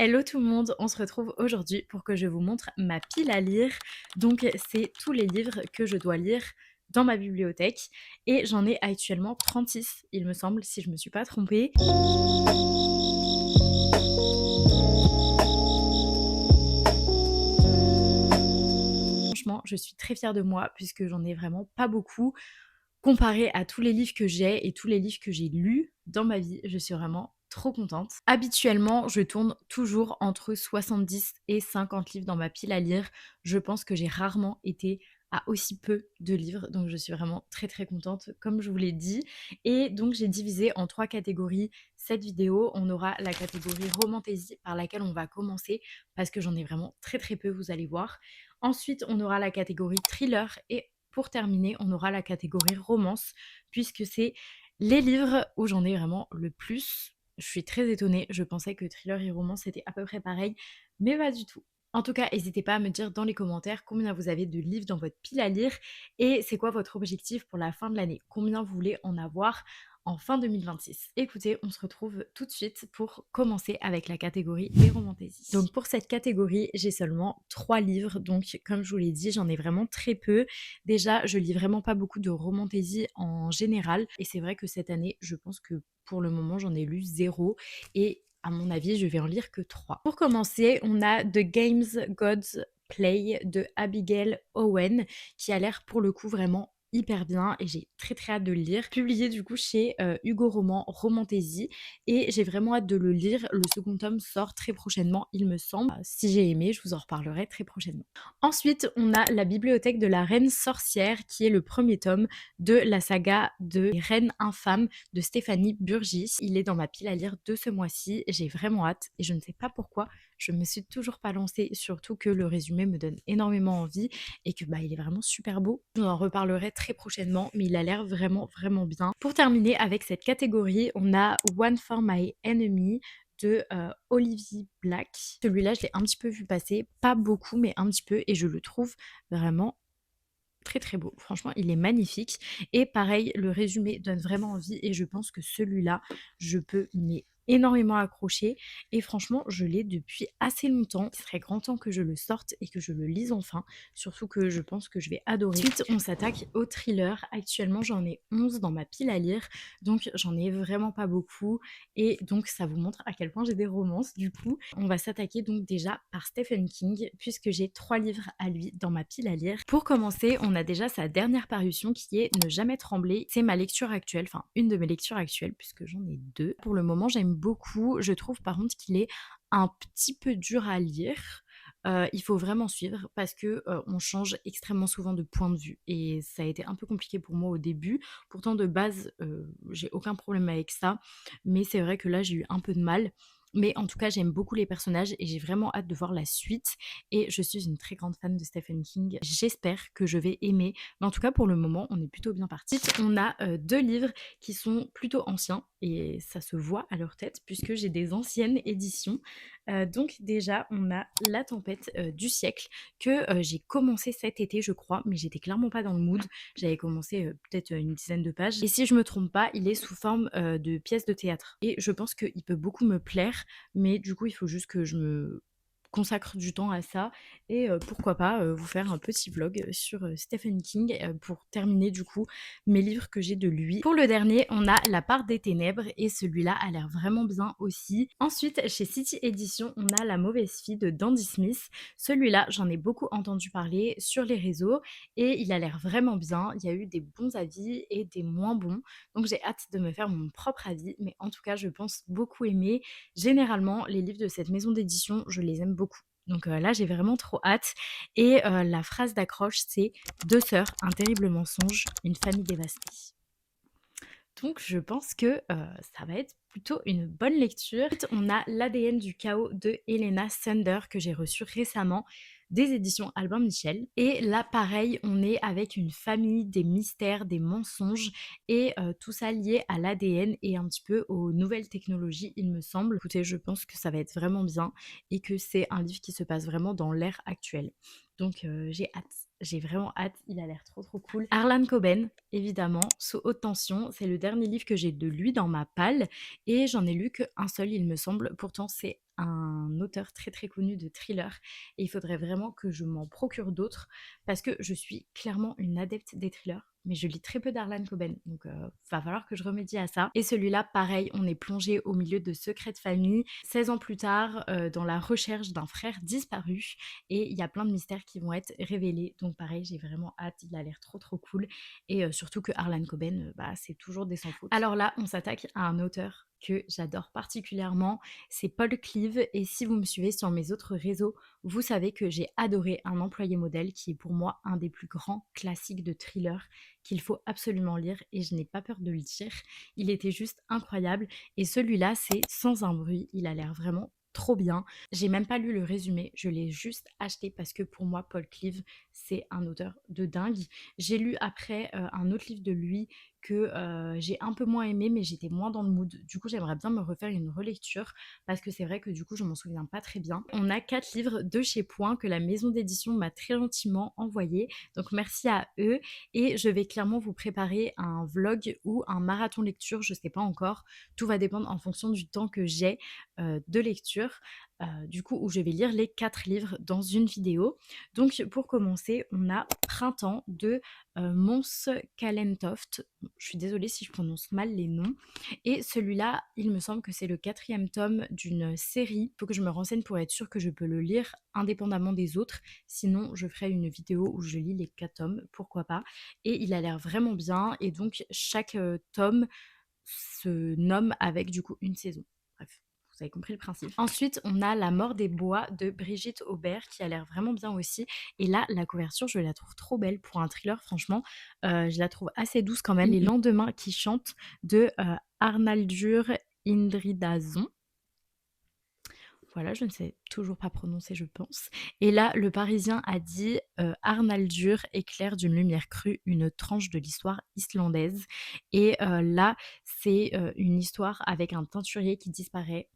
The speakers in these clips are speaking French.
Hello tout le monde, on se retrouve aujourd'hui pour que je vous montre ma pile à lire. Donc c'est tous les livres que je dois lire dans ma bibliothèque et j'en ai actuellement 36 il me semble si je me suis pas trompée. Franchement, je suis très fière de moi puisque j'en ai vraiment pas beaucoup. Comparé à tous les livres que j'ai et tous les livres que j'ai lus dans ma vie, je suis vraiment trop contente. Habituellement, je tourne toujours entre 70 et 50 livres dans ma pile à lire. Je pense que j'ai rarement été à aussi peu de livres, donc je suis vraiment très très contente, comme je vous l'ai dit. Et donc j'ai divisé en 3 catégories cette vidéo. On aura la catégorie romantasy par laquelle on va commencer parce que j'en ai vraiment très très peu, vous allez voir. Ensuite, on aura la catégorie thriller et pour terminer, on aura la catégorie romance, puisque c'est les livres où j'en ai vraiment le plus. Je suis très étonnée, je pensais que thriller et romance c'était à peu près pareil, mais pas du tout. En tout cas, n'hésitez pas à me dire dans les commentaires combien vous avez de livres dans votre pile à lire et c'est quoi votre objectif pour la fin de l'année. Combien vous voulez en avoir en fin 2026. Écoutez, on se retrouve tout de suite pour commencer avec la catégorie des romantaisies. Donc pour cette catégorie, j'ai seulement 3 livres, donc comme je vous l'ai dit, j'en ai vraiment très peu. Déjà, je lis vraiment pas beaucoup de romantaisies en général et c'est vrai que cette année, je pense que pour le moment, j'en ai lu 0 et à mon avis, je vais en lire que 3. Pour commencer, on a The Games Gods Play de Abigail Owen qui a l'air pour le coup vraiment hyper bien et j'ai très très hâte de le lire. Publié du coup chez Hugo Roman Romantasy et j'ai vraiment hâte de le lire. Le second tome sort très prochainement, il me semble. Si j'ai aimé, je vous en reparlerai très prochainement. Ensuite, on a La bibliothèque de la reine sorcière qui est le premier tome de la saga de Les Reines infâmes de Stéphanie Burgis. Il est dans ma pile à lire de ce mois-ci. J'ai vraiment hâte et je ne sais pas pourquoi. Je me suis toujours pas lancée, surtout que le résumé me donne énormément envie et que il est vraiment super beau. Je vous en reparlerai très prochainement, mais il a l'air vraiment vraiment bien. Pour terminer avec cette catégorie, on a One for My Enemy de Olivier Black. Celui-là, je l'ai un petit peu vu passer, pas beaucoup, mais un petit peu, et je le trouve vraiment très très beau. Franchement, il est magnifique. Et pareil, le résumé donne vraiment envie et je pense que celui-là, je peux énormément accrocher et franchement je l'ai depuis assez longtemps. Il serait grand temps que je le sorte et que je le lise enfin, surtout que je pense que je vais adorer. Ensuite on s'attaque au thriller. Actuellement j'en ai 11 dans ma pile à lire, donc j'en ai vraiment pas beaucoup et donc ça vous montre à quel point j'ai des romances. Du coup on va s'attaquer donc déjà par Stephen King puisque j'ai 3 livres à lui dans ma pile à lire. Pour commencer, on a déjà sa dernière parution qui est Ne jamais trembler. C'est ma lecture actuelle, enfin une de mes lectures actuelles puisque j'en ai 2. Pour le moment j'aime beaucoup, je trouve par contre qu'il est un petit peu dur à lire. Il faut vraiment suivre parce que on change extrêmement souvent de point de vue et ça a été un peu compliqué pour moi au début. Pourtant de base, j'ai aucun problème avec ça, mais c'est vrai que là j'ai eu un peu de mal. Mais en tout cas, j'aime beaucoup les personnages et j'ai vraiment hâte de voir la suite. Et je suis une très grande fan de Stephen King. J'espère que je vais aimer. Mais en tout cas, pour le moment, on est plutôt bien parti. On a 2 livres qui sont plutôt anciens et ça se voit à leur tête puisque j'ai des anciennes éditions. Donc déjà, on a La tempête du siècle que j'ai commencé cet été, je crois, mais j'étais clairement pas dans le mood. J'avais commencé peut-être une dizaine de pages. Et si je me trompe pas, il est sous forme de pièce de théâtre. Et je pense qu'il peut beaucoup me plaire, mais du coup, il faut juste que je me consacre du temps à ça et pourquoi pas vous faire un petit vlog sur Stephen King pour terminer du coup mes livres que j'ai de lui. Pour le dernier, on a La part des ténèbres et celui-là a l'air vraiment bien aussi. Ensuite, chez City Edition, on a La mauvaise fille de Dandy Smith. Celui-là, j'en ai beaucoup entendu parler sur les réseaux et il a l'air vraiment bien. Il y a eu des bons avis et des moins bons. Donc j'ai hâte de me faire mon propre avis, mais en tout cas, je pense beaucoup aimer. Généralement, les livres de cette maison d'édition, je les aime beaucoup. Donc là, j'ai vraiment trop hâte. Et la phrase d'accroche, c'est deux sœurs, un terrible mensonge, une famille dévastée. Donc je pense que ça va être plutôt une bonne lecture. On a L'ADN du chaos de Helena Sander que j'ai reçu récemment des éditions Albin Michel. Et là pareil, on est avec une famille, des mystères, des mensonges et tout ça lié à l'ADN et un petit peu aux nouvelles technologies il me semble. Écoutez, je pense que ça va être vraiment bien et que c'est un livre qui se passe vraiment dans l'ère actuelle. Donc j'ai hâte. J'ai vraiment hâte, il a l'air trop trop cool. Harlan Coben, évidemment, Sous haute tension, c'est le dernier livre que j'ai de lui dans ma palle et j'en ai lu qu'un seul il me semble, pourtant c'est un auteur très très connu de thriller et il faudrait vraiment que je m'en procure d'autres parce que je suis clairement une adepte des thrillers. Mais je lis très peu d'Harlan Coben, donc va falloir que je remédie à ça. Et celui-là, pareil, on est plongé au milieu de secrets de famille, 16 ans plus tard, dans la recherche d'un frère disparu, et il y a plein de mystères qui vont être révélés. Donc pareil, j'ai vraiment hâte, il a l'air trop trop cool, et surtout que Harlan Coben, bah, c'est toujours des sans faute. Alors là, on s'attaque à un auteur que j'adore particulièrement, c'est Paul Cleave, et si vous me suivez sur mes autres réseaux, vous savez que j'ai adoré Un employé modèle, qui est pour moi un des plus grands classiques de thriller qu'il faut absolument lire, et je n'ai pas peur de le dire, il était juste incroyable. Et celui-là, c'est Sans un bruit, il a l'air vraiment trop bien. J'ai même pas lu le résumé, je l'ai juste acheté parce que pour moi Paul Cleave c'est un auteur de dingue. J'ai lu après un autre livre de lui que j'ai un peu moins aimé, mais j'étais moins dans le mood. Du coup j'aimerais bien me refaire une relecture parce que c'est vrai que du coup je m'en souviens pas très bien. On a 4 livres de chez Point que la maison d'édition m'a très gentiment envoyé, donc merci à eux, et je vais clairement vous préparer un vlog ou un marathon lecture, je sais pas encore, tout va dépendre en fonction du temps que j'ai de lecture, du coup où je vais lire les 4 livres dans une vidéo. Donc pour commencer, on a Printemps de Mons Kallentoft. Je suis désolée si je prononce mal les noms. Et celui-là, il me semble que c'est le 4e tome d'une série. Il faut que je me renseigne pour être sûre que je peux le lire indépendamment des autres. Sinon, je ferai une vidéo où je lis les 4 tomes, pourquoi pas. Et il a l'air vraiment bien. Et donc, chaque tome se nomme avec du coup une saison. Bref, vous avez compris le principe. Ensuite, on a La mort des bois de Brigitte Aubert qui a l'air vraiment bien aussi. Et là, la couverture, je la trouve trop belle pour un thriller, franchement. Je la trouve assez douce quand même. Les lendemains qui chantent de Arnaldur Indridazon. Voilà, je ne sais toujours pas prononcer, je pense. Et là, le Parisien a dit Arnaldur éclaire d'une lumière crue une tranche de l'histoire islandaise. Et là, c'est une histoire avec un teinturier qui disparaît.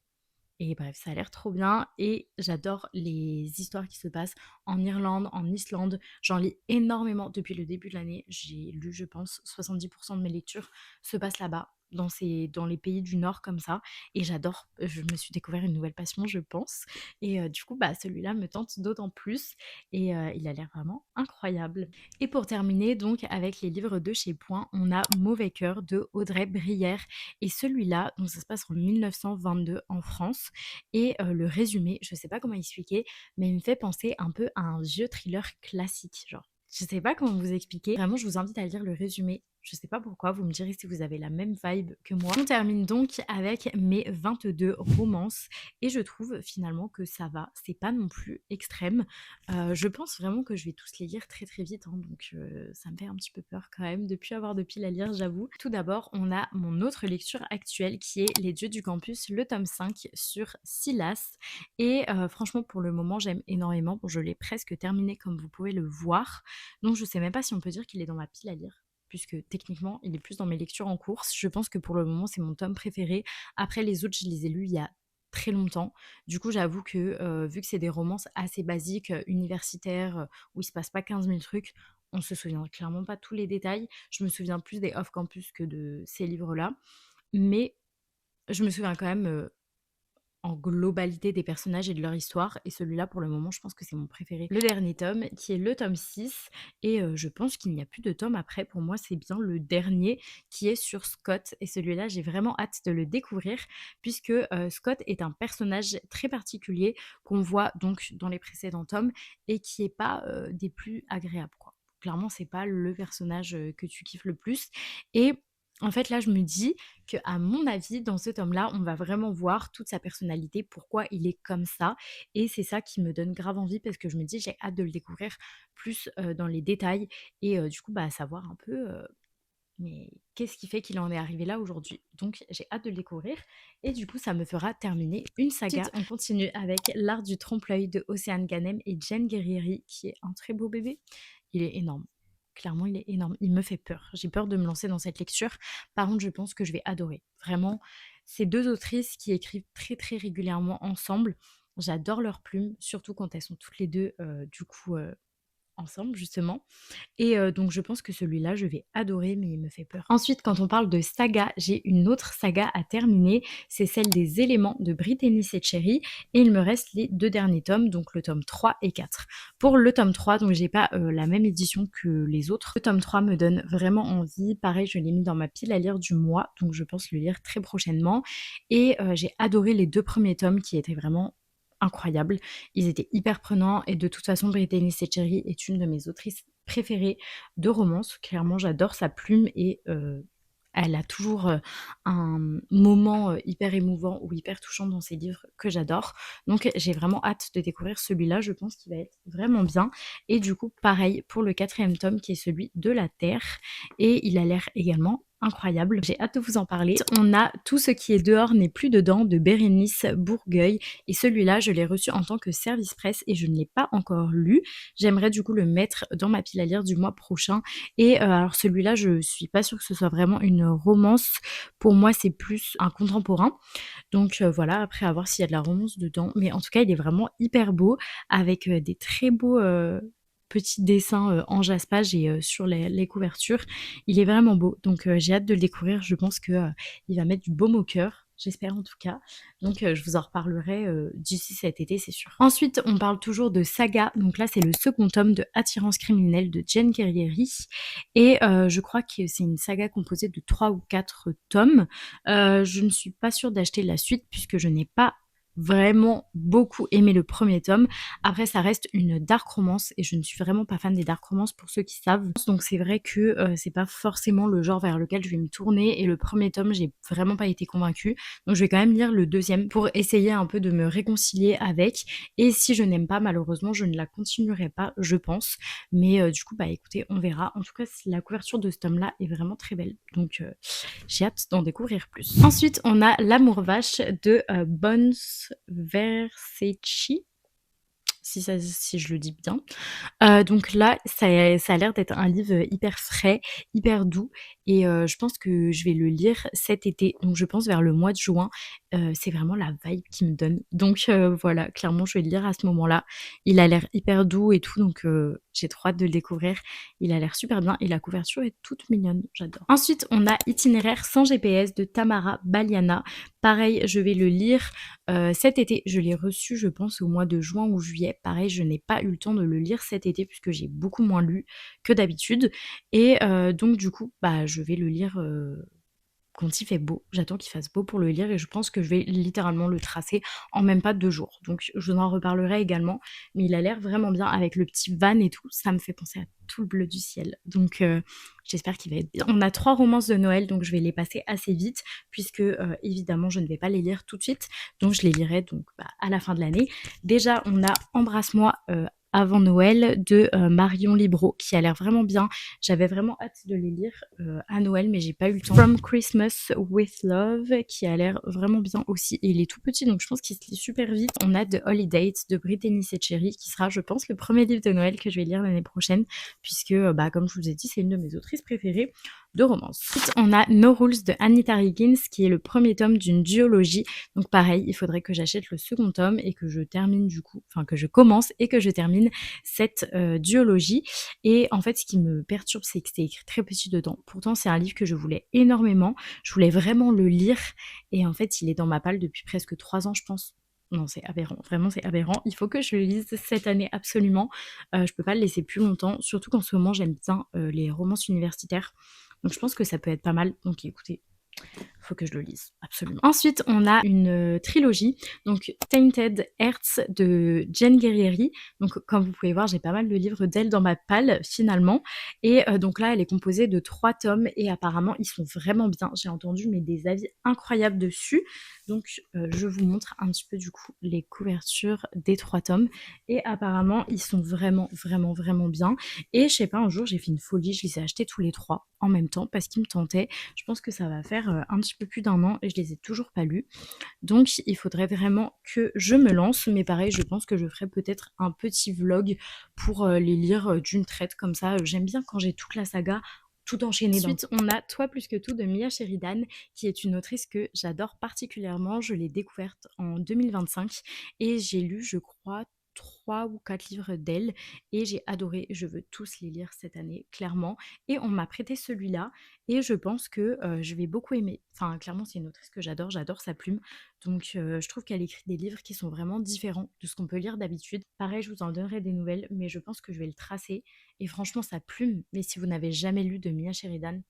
Et bref, ça a l'air trop bien. Et j'adore les histoires qui se passent en Irlande, en Islande. J'en lis énormément depuis le début de l'année. J'ai lu, je pense, 70% de mes lectures se passent là-bas, dans les pays du Nord comme ça. Et j'adore. Je me suis découvert une nouvelle passion, je pense. Et du coup, bah, celui-là me tente d'autant plus. Et il a l'air vraiment incroyable. Et pour terminer, donc, avec les livres de chez Point, on a Mauvais cœur de Audrey Brière. Et celui-là, donc ça se passe en 1922 en France. Et le résumé, je sais pas comment expliquer, mais il me fait penser un peu à un vieux thriller classique, genre. Je sais pas comment vous expliquer. Vraiment, je vous invite à lire le résumé. Je sais pas pourquoi, vous me direz si vous avez la même vibe que moi. On termine donc avec mes 22 romances et je trouve finalement que ça va, c'est pas non plus extrême. Je pense vraiment que je vais tous les lire très très vite, hein, donc ça me fait un petit peu peur quand même de plus avoir de piles à lire, j'avoue. Tout d'abord, on a mon autre lecture actuelle qui est Les Dieux du Campus, le tome 5 sur Silas. Et franchement, pour le moment, j'aime énormément. Bon, je l'ai presque terminé comme vous pouvez le voir. Donc je sais même pas si on peut dire qu'il est dans ma pile à lire, puisque techniquement, il est plus dans mes lectures en cours. Je pense que pour le moment, c'est mon tome préféré. Après, les autres, je les ai lus il y a très longtemps. Du coup, j'avoue que vu que c'est des romances assez basiques, universitaires, où il se passe pas 15 000 trucs, on se souvient clairement pas tous les détails. Je me souviens plus des off-campus que de ces livres-là. Mais je me souviens quand même en globalité des personnages et de leur histoire. Et celui-là, pour le moment, je pense que c'est mon préféré. Le dernier tome, qui est le tome 6. Et je pense qu'il n'y a plus de tome après. Pour moi, c'est bien le dernier qui est sur Scott. Et celui-là, j'ai vraiment hâte de le découvrir, puisque Scott est un personnage très particulier qu'on voit donc dans les précédents tomes et qui est pas des plus agréables, quoi. Clairement, c'est pas le personnage que tu kiffes le plus. Et en fait, là, je me dis que, à mon avis, dans ce tome-là, on va vraiment voir toute sa personnalité, pourquoi il est comme ça. Et c'est ça qui me donne grave envie parce que je me dis, j'ai hâte de le découvrir plus dans les détails et du coup, bah, savoir un peu mais qu'est-ce qui fait qu'il en est arrivé là aujourd'hui. Donc, j'ai hâte de le découvrir et du coup, ça me fera terminer une saga. Ensuite, on continue avec L'art du trompe-l'œil de Océane Ganem et Jen Guerrieri, qui est un très beau bébé. Il est énorme. Clairement, il est énorme. Il me fait peur. J'ai peur de me lancer dans cette lecture. Par contre, je pense que je vais adorer. Vraiment, ces deux autrices qui écrivent très très régulièrement ensemble. J'adore leurs plumes, surtout quand elles sont toutes les deux, du coup, ensemble justement. Et donc je pense que celui-là, je vais adorer, mais il me fait peur. Ensuite, quand on parle de saga, j'ai une autre saga à terminer, c'est celle des Éléments de Brittany Cherry et il me reste les 2 derniers tomes, donc le tome 3 et 4. Pour le tome 3, donc j'ai pas, la même édition que les autres. Le tome 3 me donne vraiment envie. Pareil, je l'ai mis dans ma pile à lire du mois, donc je pense le lire très prochainement et j'ai adoré les 2 premiers tomes qui étaient vraiment incroyables. Ils étaient hyper prenants et de toute façon, Brittany Cherry est une de mes autrices préférée de romance. Clairement, j'adore sa plume et elle a toujours un moment hyper émouvant ou hyper touchant dans ses livres que j'adore. Donc j'ai vraiment hâte de découvrir celui-là. Je pense qu'il va être vraiment bien. Et du coup, pareil pour le 4e tome qui est celui de la Terre. Et il a l'air également incroyable. J'ai hâte de vous en parler. On a Tout ce qui est dehors n'est plus dedans de Bérénice Bourgueil. Et celui-là, je l'ai reçu en tant que service presse et je ne l'ai pas encore lu. J'aimerais du coup le mettre dans ma pile à lire du mois prochain. Et alors celui-là, je suis pas sûre que ce soit vraiment une romance. Pour moi, c'est plus un contemporain. Donc voilà, après à voir s'il y a de la romance dedans. Mais en tout cas, il est vraiment hyper beau avec des très beaux petits dessins en jaspage et sur les couvertures. Il est vraiment beau. Donc j'ai hâte de le découvrir. Je pense que il va mettre du baume au cœur. J'espère en tout cas. Donc je vous en reparlerai d'ici cet été, c'est sûr. Ensuite, on parle toujours de saga. Donc là, c'est le second tome de Attirance criminelle de Jen Guerrieri. Et je crois que c'est une saga composée de 3 ou 4 tomes. Je ne suis pas sûre d'acheter la suite puisque je n'ai pas vraiment beaucoup aimé le premier tome. Après, ça reste une dark romance et je ne suis vraiment pas fan des dark romances pour ceux qui savent. Donc c'est vrai que c'est pas forcément le genre vers lequel je vais me tourner et le premier tome, j'ai vraiment pas été convaincue. Donc je vais quand même lire le deuxième pour essayer un peu de me réconcilier avec. Et si je n'aime pas, malheureusement, je ne la continuerai pas, je pense. Mais du coup, bah écoutez, on verra. En tout cas, la couverture de ce tome-là est vraiment très belle. Donc j'ai hâte d'en découvrir plus. Ensuite, on a L'amour vache de Bones Versace, si je le dis bien. Donc là, ça a l'air d'être un livre hyper frais, hyper doux et je pense que je vais le lire cet été. Donc je pense vers le mois de juin. C'est vraiment la vibe qui me donne. Donc voilà, clairement, je vais le lire à ce moment-là. Il a l'air hyper doux et tout, donc j'ai trop hâte de le découvrir. Il a l'air super bien et la couverture est toute mignonne, j'adore. Ensuite, on a Itinéraire sans GPS de Tamara Baliana. Pareil, je vais le lire cet été. Je l'ai reçu, je pense, au mois de juin ou juillet. Pareil, je n'ai pas eu le temps de le lire cet été puisque j'ai beaucoup moins lu que d'habitude. Et donc du coup, bah, je vais le lire quand il fait beau. J'attends qu'il fasse beau pour le lire et je pense que je vais littéralement le tracer en même pas 2 jours. Donc je vous en reparlerai également. Mais il a l'air vraiment bien avec le petit van et tout. Ça me fait penser à tout le bleu du ciel. Donc j'espère qu'il va être bien. On a 3 romances de Noël, donc je vais les passer assez vite puisque évidemment je ne vais pas les lire tout de suite. Donc je les lirai donc à la fin de l'année. Déjà, on a Embrasse-moi avant Noël de Marion Libro qui a l'air vraiment bien. J'avais vraiment hâte de les lire à Noël, mais j'ai pas eu le temps. From Christmas with Love qui a l'air vraiment bien aussi. Et il est tout petit, donc je pense qu'il se lit super vite. On a The Holiday de Brittany Cherry qui sera, je pense, le premier livre de Noël que je vais lire l'année prochaine, puisque, comme je vous ai dit, c'est une de mes autrices préférées de romance. Ensuite, on a No Rules de Anita Higgins qui est le premier tome d'une duologie. Donc pareil, il faudrait que j'achète le second tome et que je termine du coup, enfin que je commence et que je termine cette duologie. Et en fait, ce qui me perturbe, c'est que c'est écrit très petit dedans. Pourtant, c'est un livre que je voulais énormément. Je voulais vraiment le lire. Et en fait, il est dans ma palle depuis presque 3 ans, je pense. Non, c'est aberrant. Vraiment, c'est aberrant. Il faut que je le lise cette année, absolument. Je peux pas le laisser plus longtemps. Surtout qu'en ce moment, j'aime bien les romances universitaires. Donc, je pense que ça peut être pas mal. Donc, écoutez, faut que je le lise, absolument. Ensuite, on a une trilogie, donc Tainted Hearts de Jen Guerrieri. Donc, comme vous pouvez voir, j'ai pas mal de livres d'elle dans ma palle, finalement. Et donc là, elle est composée de 3 tomes et apparemment, ils sont vraiment bien. J'ai entendu des avis incroyables dessus. Donc, je vous montre un petit peu, du coup, les couvertures des 3 tomes. Et apparemment, ils sont vraiment, vraiment, vraiment bien. Et je sais pas, un jour, j'ai fait une folie, je les ai achetés tous les 3 en même temps parce qu'ils me tentaient. Je pense que ça va faire un petit peu plus d'1 an et je les ai toujours pas lus. Donc il faudrait vraiment que je me lance. Mais pareil, je pense que je ferai peut-être un petit vlog pour les lire d'une traite comme ça. J'aime bien quand j'ai toute la saga tout enchaîné. Ensuite, on a Toi plus que tout de Mia Sheridan, qui est une autrice que j'adore particulièrement. Je l'ai découverte en 2025 et j'ai lu, je crois, 3 ou 4 livres d'elle et j'ai adoré. Je veux tous les lire cette année, clairement. Et on m'a prêté celui-là et je pense que je vais beaucoup aimer. Enfin, clairement, c'est une autrice que j'adore sa plume. Donc, je trouve qu'elle écrit des livres qui sont vraiment différents de ce qu'on peut lire d'habitude. Pareil, je vous en donnerai des nouvelles, mais je pense que je vais le tracer. Et franchement, sa plume, mais si vous n'avez jamais lu de Mia Sheridan,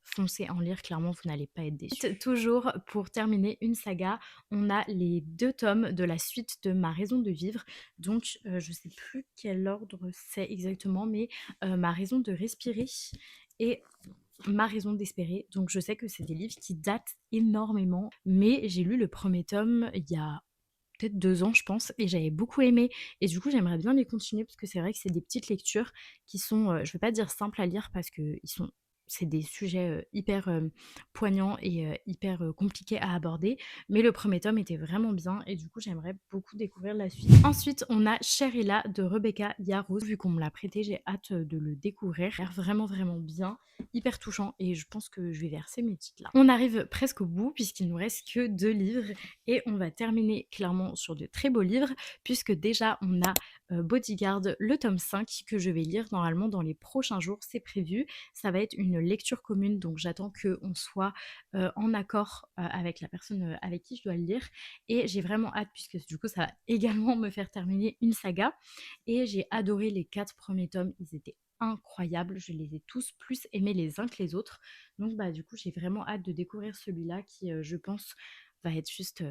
foncez en lire, clairement, vous n'allez pas être déçus. Toujours pour terminer une saga, on a les 2 tomes de la suite de Ma raison de vivre. Donc, je sais plus quel ordre c'est exactement, mais Ma raison de respirer et Ma raison d'espérer. Donc, je sais que c'est des livres qui datent énormément, mais j'ai lu le premier tome il y a peut-être 2 ans, je pense, et j'avais beaucoup aimé. Et du coup, j'aimerais bien les continuer parce que c'est vrai que c'est des petites lectures qui sont, je vais pas dire simples à lire parce que c'est des sujets hyper poignants et hyper compliqués à aborder. Mais le premier tome était vraiment bien et du coup, j'aimerais beaucoup découvrir la suite. Ensuite, on a Cher de Rebecca Yarros. Vu qu'on me l'a prêté, j'ai hâte de le découvrir. Il a l'air vraiment, vraiment bien, hyper touchant et je pense que je vais verser mes titres là. On arrive presque au bout puisqu'il nous reste que 2 livres et on va terminer clairement sur de très beaux livres puisque déjà on a Bodyguard, le tome 5 que je vais lire normalement dans les prochains jours, c'est prévu. Ça va être une lecture commune, donc j'attends qu'on soit en accord avec la personne avec qui je dois le lire. Et j'ai vraiment hâte puisque du coup ça va également me faire terminer une saga. Et j'ai adoré les 4 premiers tomes, ils étaient incroyables, je les ai tous plus aimés les uns que les autres. Donc bah du coup j'ai vraiment hâte de découvrir celui-là qui je pense va être juste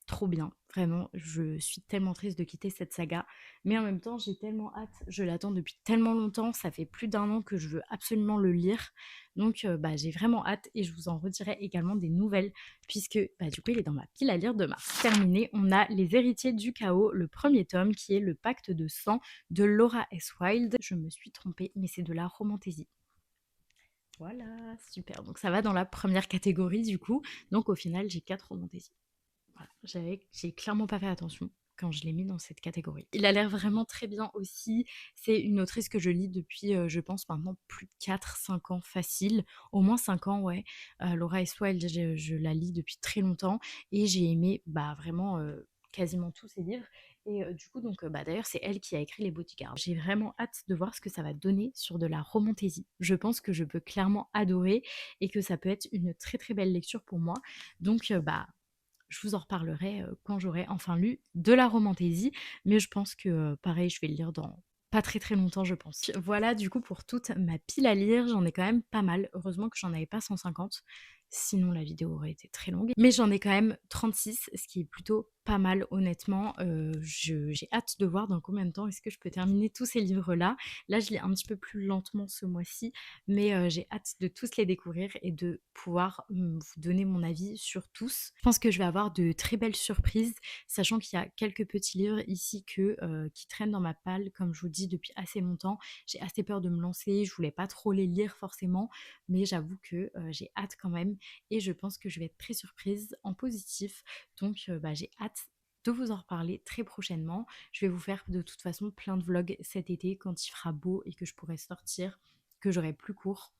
trop bien, vraiment, je suis tellement triste de quitter cette saga, mais en même temps j'ai tellement hâte, je l'attends depuis tellement longtemps, ça fait plus d'1 an que je veux absolument le lire, donc bah, j'ai vraiment hâte et je vous en redirai également des nouvelles puisque bah, du coup il est dans ma pile à lire de mars. Terminé, on a Les Héritiers du Chaos, le premier tome qui est Le Pacte de sang de Laura S. Wilde. Je me suis trompée, mais c'est de la romantaisie. Voilà, super, donc ça va dans la première catégorie du coup, donc au final j'ai 4 romantaisies. Voilà, j'ai clairement pas fait attention quand je l'ai mis dans cette catégorie. Il a l'air vraiment très bien aussi. C'est une autrice que je lis depuis, je pense maintenant plus de 4-5 ans facile, au moins 5 ans, ouais. Laura S. Wilde, je la lis depuis très longtemps et j'ai aimé bah, vraiment quasiment tous ses livres. Et du coup, donc, bah, d'ailleurs, c'est elle qui a écrit Les Bodyguards. J'ai vraiment hâte de voir ce que ça va donner sur de la romantaisie. Je pense que je peux clairement adorer et que ça peut être une très très belle lecture pour moi. Donc, bah, je vous en reparlerai quand j'aurai enfin lu de la romantaisie, mais je pense que pareil, je vais le lire dans pas très très longtemps, je pense. Voilà du coup pour toute ma pile à lire, j'en ai quand même pas mal. Heureusement que j'en avais pas 150, sinon la vidéo aurait été très longue. Mais j'en ai quand même 36, ce qui est plutôt pas mal honnêtement. J'ai hâte de voir dans combien de temps est-ce que je peux terminer tous ces livres-là. Là, je lis un petit peu plus lentement ce mois-ci, mais j'ai hâte de tous les découvrir et de pouvoir vous donner mon avis sur tous. Je pense que je vais avoir de très belles surprises, sachant qu'il y a quelques petits livres ici qui traînent dans ma palle, comme je vous dis, depuis assez longtemps. J'ai assez peur de me lancer, je voulais pas trop les lire forcément, mais j'avoue que j'ai hâte quand même et je pense que je vais être très surprise en positif. Donc bah, j'ai hâte de vous en reparler très prochainement. Je vais vous faire de toute façon plein de vlogs cet été quand il fera beau et que je pourrai sortir, que j'aurai plus court.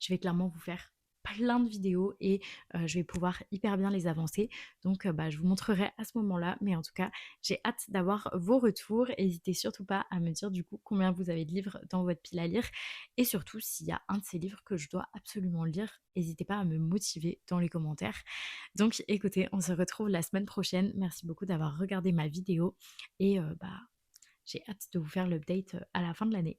Je vais clairement vous faire plein de vidéos et je vais pouvoir hyper bien les avancer. Donc bah, je vous montrerai à ce moment-là. Mais en tout cas, j'ai hâte d'avoir vos retours. N'hésitez surtout pas à me dire du coup combien vous avez de livres dans votre pile à lire. Et surtout, s'il y a un de ces livres que je dois absolument lire, n'hésitez pas à me motiver dans les commentaires. Donc écoutez, on se retrouve la semaine prochaine. Merci beaucoup d'avoir regardé ma vidéo. Et bah, j'ai hâte de vous faire l'update à la fin de l'année.